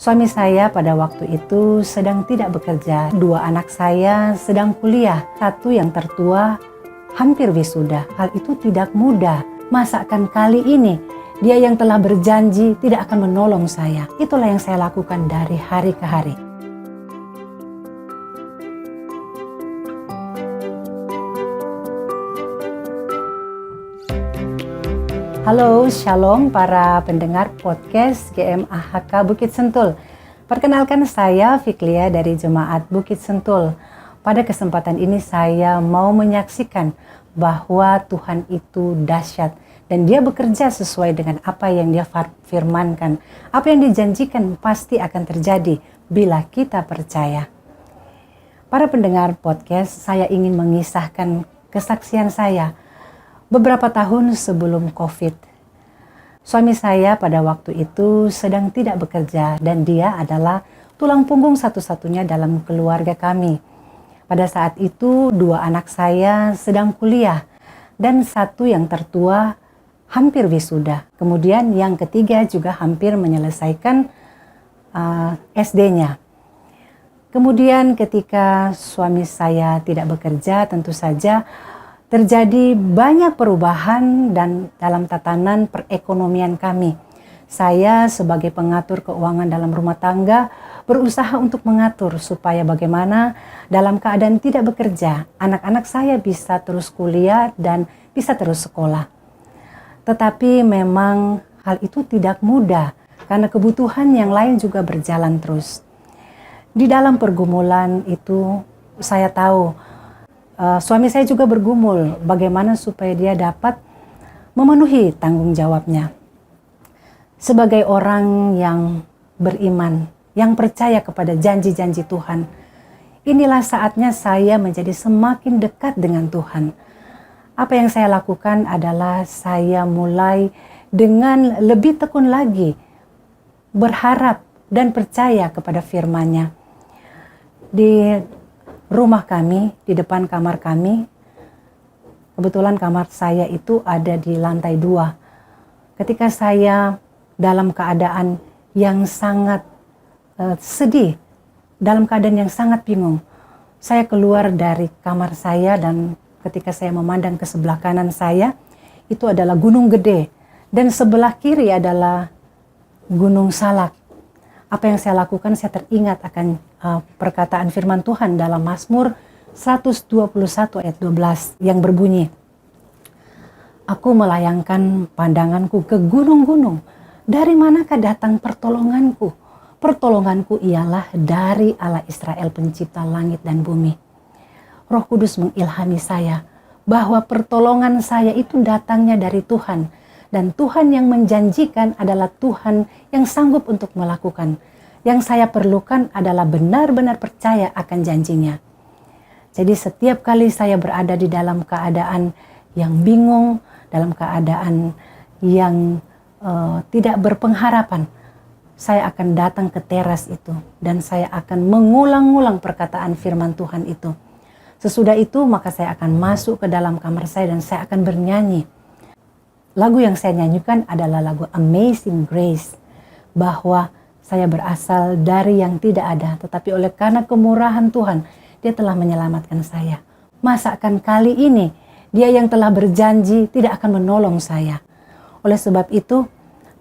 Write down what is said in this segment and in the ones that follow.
Suami saya pada waktu itu sedang tidak bekerja. 2 anak saya sedang kuliah. 1 yang tertua hampir wisuda. Hal itu tidak mudah. Masakan kali ini dia yang telah berjanji tidak akan menolong saya. Itulah yang saya lakukan dari hari ke hari. Halo, shalom para pendengar podcast GMAHK Bukit Sentul. Perkenalkan saya Fiklia dari Jemaat Bukit Sentul. Pada kesempatan ini saya mau menyaksikan bahwa Tuhan itu dahsyat dan Dia bekerja sesuai dengan apa yang Dia firmankan. Apa yang dijanjikan pasti akan terjadi bila kita percaya. Para pendengar podcast, saya ingin mengisahkan kesaksian saya. Beberapa tahun sebelum COVID, suami saya pada waktu itu sedang tidak bekerja dan dia adalah tulang punggung satu-satunya dalam keluarga kami. Pada saat itu 2 anak saya sedang kuliah dan 1 yang tertua hampir wisuda. Kemudian yang ketiga juga hampir menyelesaikan SD-nya. Kemudian ketika suami saya tidak bekerja, tentu saja terjadi banyak perubahan dan dalam tatanan perekonomian kami. Saya sebagai pengatur keuangan dalam rumah tangga berusaha untuk mengatur supaya bagaimana dalam keadaan tidak bekerja, anak-anak saya bisa terus kuliah dan bisa terus sekolah. Tetapi memang hal itu tidak mudah karena kebutuhan yang lain juga berjalan terus. Di dalam pergumulan itu saya tahu suami saya juga bergumul bagaimana supaya dia dapat memenuhi tanggung jawabnya. Sebagai orang yang beriman, yang percaya kepada janji-janji Tuhan, inilah saatnya saya menjadi semakin dekat dengan Tuhan. Apa yang saya lakukan adalah saya mulai dengan lebih tekun lagi berharap dan percaya kepada firman-Nya. Di rumah kami, di depan kamar kami, kebetulan kamar saya itu ada di lantai 2. Ketika saya dalam keadaan yang sangat sedih, dalam keadaan yang sangat bingung, saya keluar dari kamar saya dan ketika saya memandang ke sebelah kanan saya, itu adalah Gunung Gede dan sebelah kiri adalah Gunung Salak. Apa yang saya lakukan, saya teringat akan perkataan firman Tuhan dalam Mazmur 121 ayat 12 yang berbunyi, "Aku melayangkan pandanganku ke gunung-gunung, dari manakah datang pertolonganku? Pertolonganku ialah dari Allah Israel pencipta langit dan bumi." Roh Kudus mengilhami saya bahwa pertolongan saya itu datangnya dari Tuhan. Dan Tuhan yang menjanjikan adalah Tuhan yang sanggup untuk melakukan. Yang saya perlukan adalah benar-benar percaya akan janjinya. Jadi setiap kali saya berada di dalam keadaan yang bingung, dalam keadaan yang tidak berpengharapan, saya akan datang ke teras itu dan saya akan mengulang-ulang perkataan firman Tuhan itu. Sesudah itu maka saya akan masuk ke dalam kamar saya dan saya akan bernyanyi. Lagu yang saya nyanyikan adalah lagu Amazing Grace, bahwa saya berasal dari yang tidak ada, tetapi oleh karena kemurahan Tuhan, Dia telah menyelamatkan saya. Masakan kali ini, Dia yang telah berjanji tidak akan menolong saya. Oleh sebab itu,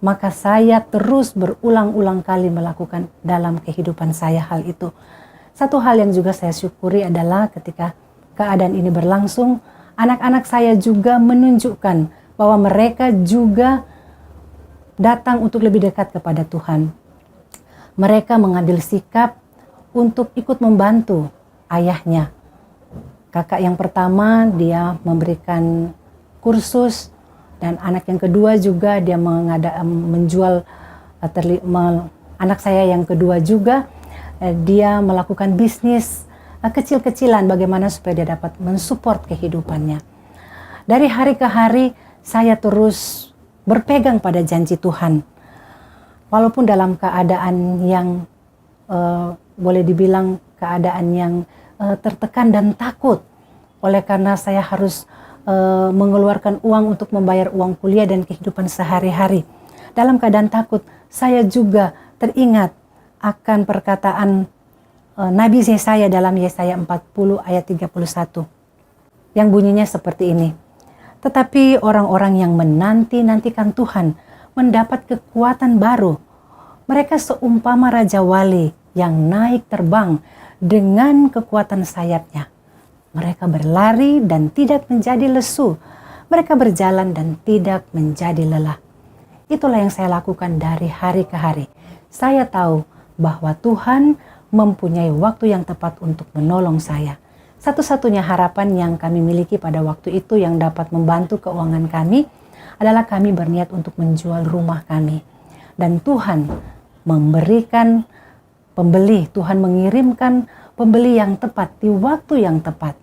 maka saya terus berulang-ulang kali melakukan dalam kehidupan saya hal itu. Satu hal yang juga saya syukuri adalah ketika keadaan ini berlangsung, anak-anak saya juga menunjukkan bahwa mereka juga datang untuk lebih dekat kepada Tuhan. Mereka mengambil sikap untuk ikut membantu ayahnya. Kakak yang pertama dia memberikan kursus dan anak yang kedua juga dia menjual anak saya yang kedua juga dia melakukan bisnis kecil-kecilan bagaimana supaya dia dapat mensupport kehidupannya. Dari hari ke hari saya terus berpegang pada janji Tuhan. Walaupun dalam keadaan yang boleh dibilang keadaan yang tertekan dan takut. Oleh karena saya harus mengeluarkan uang untuk membayar uang kuliah dan kehidupan sehari-hari. Dalam keadaan takut, saya juga teringat akan perkataan Nabi Yesaya dalam Yesaya 40 ayat 31 yang bunyinya seperti ini. Tetapi orang-orang yang menanti-nantikan Tuhan mendapat kekuatan baru. Mereka seumpama Raja Wali yang naik terbang dengan kekuatan sayapnya. Mereka berlari dan tidak menjadi lesu. Mereka berjalan dan tidak menjadi lelah. Itulah yang saya lakukan dari hari ke hari. Saya tahu bahwa Tuhan mempunyai waktu yang tepat untuk menolong saya. Satu-satunya harapan yang kami miliki pada waktu itu yang dapat membantu keuangan kami adalah kami berniat untuk menjual rumah kami. Dan Tuhan memberikan pembeli, Tuhan mengirimkan pembeli yang tepat di waktu yang tepat.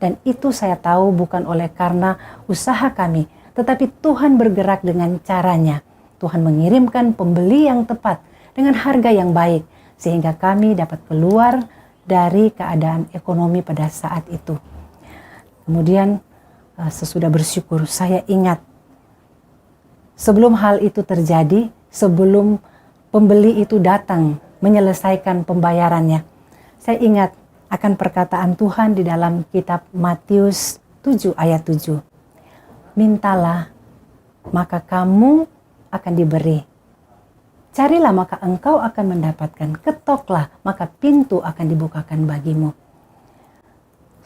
Dan itu saya tahu bukan oleh karena usaha kami, tetapi Tuhan bergerak dengan caranya. Tuhan mengirimkan pembeli yang tepat dengan harga yang baik, sehingga kami dapat keluar dari keadaan ekonomi pada saat itu. Kemudian sesudah bersyukur, saya ingat sebelum hal itu terjadi, sebelum pembeli itu datang menyelesaikan pembayarannya, saya ingat akan perkataan Tuhan di dalam kitab Matius 7 ayat 7. Mintalah, maka kamu akan diberi. Carilah maka engkau akan mendapatkan, ketoklah maka pintu akan dibukakan bagimu.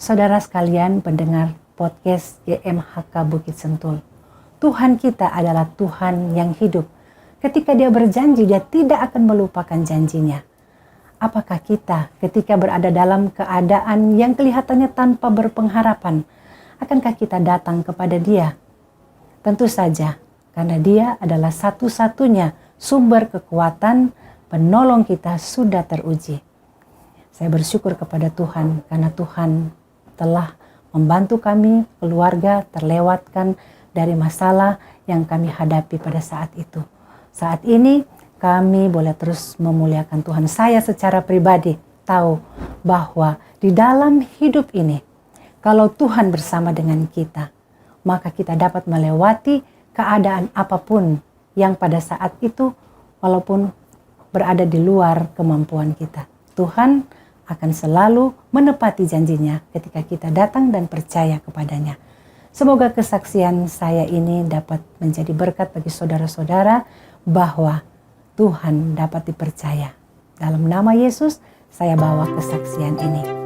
Saudara sekalian pendengar podcast YMHK Bukit Sentul, Tuhan kita adalah Tuhan yang hidup. Ketika Dia berjanji, Dia tidak akan melupakan janjinya. Apakah kita ketika berada dalam keadaan yang kelihatannya tanpa berpengharapan, akankah kita datang kepada Dia? Tentu saja, karena Dia adalah satu-satunya sumber kekuatan, penolong kita sudah teruji. Saya bersyukur kepada Tuhan karena Tuhan telah membantu kami, keluarga, terlewatkan dari masalah yang kami hadapi pada saat itu. Saat ini kami boleh terus memuliakan Tuhan. Saya secara pribadi tahu bahwa di dalam hidup ini, kalau Tuhan bersama dengan kita, maka kita dapat melewati keadaan apapun yang pada saat itu walaupun berada di luar kemampuan kita. Tuhan akan selalu menepati janjinya ketika kita datang dan percaya kepadanya. Semoga kesaksian saya ini dapat menjadi berkat bagi saudara-saudara bahwa Tuhan dapat dipercaya. Dalam nama Yesus saya bawa kesaksian ini.